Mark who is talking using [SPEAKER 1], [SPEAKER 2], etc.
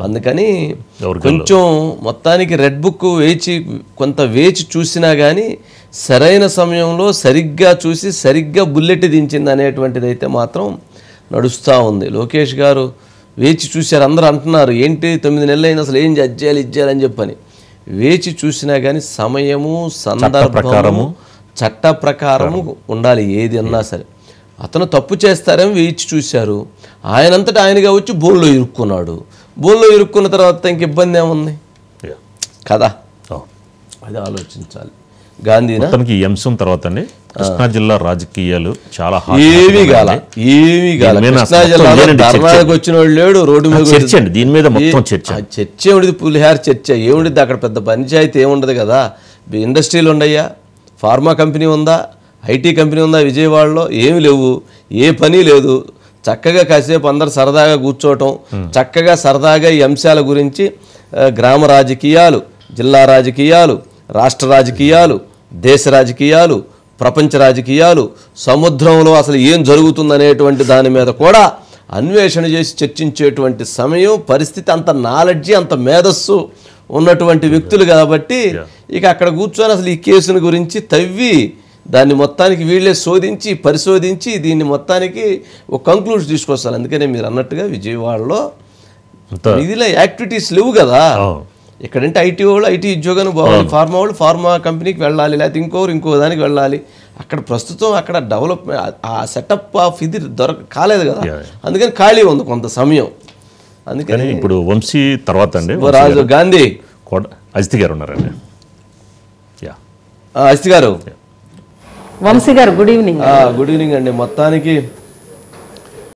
[SPEAKER 1] అందుకని కొంచెం మొత్తానికి రెడ్ బుక్ కొంత వేచి చూసినా కానీ సరైన సమయంలో సరిగ్గా చూసి సరిగ్గా బుల్లెట్ దించింది అనేటువంటిది అయితే మాత్రం నడుస్తూ ఉంది. లోకేష్ గారు వేచి చూశారు, అందరూ అంటున్నారు ఏంటి 9 నెలలు అయినా అసలు ఏం చేయాలి ఇచ్చేయాలని చెప్పని. వేచి చూసినా కానీ సమయము సందర్భము చట్ట ప్రకారము ఉండాలి ఏది అన్నా సరే. అతను తప్పు చేస్తారేమో వేచి చూశారు, ఆయనంతటా ఆయనగా వచ్చి బోన్లో ఇరుక్కున్నాడు. బోన్లో ఇరుక్కున్న తర్వాత ఇంక ఇబ్బంది ఏముంది కదా, అది ఆలోచించాలి. గాంధీనా
[SPEAKER 2] ఈ అంశం తర్వాత అండి కృష్ణా జిల్లా రాజకీయాలు చాలా
[SPEAKER 1] ఏమీ కాల కృష్ణా జిల్లాలో ధర్నాలకు వచ్చిన వాడు లేడు, రోడ్డు మీద
[SPEAKER 2] చర్చ అండి, దీని మీద మొత్తం చర్చ
[SPEAKER 1] ఏమిటి, పులిహార చర్చ ఏముండిద్ది అక్కడ, పెద్ద పంచాయతీ ఏముండదు కదా. ఇండస్ట్రీలు ఉండయ్యా, ఫార్మా కంపెనీ ఉందా, ఐటీ కంపెనీ ఉందా విజయవాడలో? ఏమి లేవు, ఏ పని లేదు. చక్కగా కాసేపు అందరు సరదాగా కూర్చోవటం, చక్కగా సరదాగా ఈ అంశాల గురించి గ్రామ రాజకీయాలు, జిల్లా రాజకీయాలు, రాష్ట్ర రాజకీయాలు, దేశ రాజకీయాలు, ప్రపంచ రాజకీయాలు, సముద్రంలో అసలు ఏం జరుగుతుందనేటువంటి దాని మీద కూడా అన్వేషణ చేసి చర్చించేటువంటి సమయం, పరిస్థితి, అంత నాలెడ్జి, అంత మేధస్సు ఉన్నటువంటి వ్యక్తులు కాబట్టి ఇక అక్కడ కూర్చొని అసలు ఈ కేసుని గురించి తవ్వి దాన్ని మొత్తానికి వీళ్ళే శోధించి పరిశోధించి దీన్ని మొత్తానికి ఒక కంక్లూజన్ తీసుకొస్తారు. అందుకనే మీరు అన్నట్టుగా విజయవాడలో ఇదిలో యాక్టివిటీస్ లేవు కదా. ఎక్కడంటే ఐటీ వాళ్ళు ఐటీ ఉద్యోగానికి పోవాలి, ఫార్మా వాళ్ళు ఫార్మా కంపెనీకి వెళ్ళాలి, లేకపోతే ఇంకో దానికి వెళ్ళాలి. అక్కడ ప్రస్తుతం అక్కడ డెవలప్మెంట్ ఆ సెటప్ ఆఫ్ ఇది కాలేదు కదా, అందుకని ఖాళీ ఉంది కొంత సమయం. అందుకని
[SPEAKER 2] ఇప్పుడు వంశీ తర్వాత అండి
[SPEAKER 1] రాజు గాంధీ
[SPEAKER 2] అజిత్ గారు ఉన్నారండి.
[SPEAKER 1] అజిత్ గారు,
[SPEAKER 3] వంశీ గారు గుడ్ ఈవినింగ్.
[SPEAKER 1] గుడ్ ఈవినింగ్ అండి. మొత్తానికి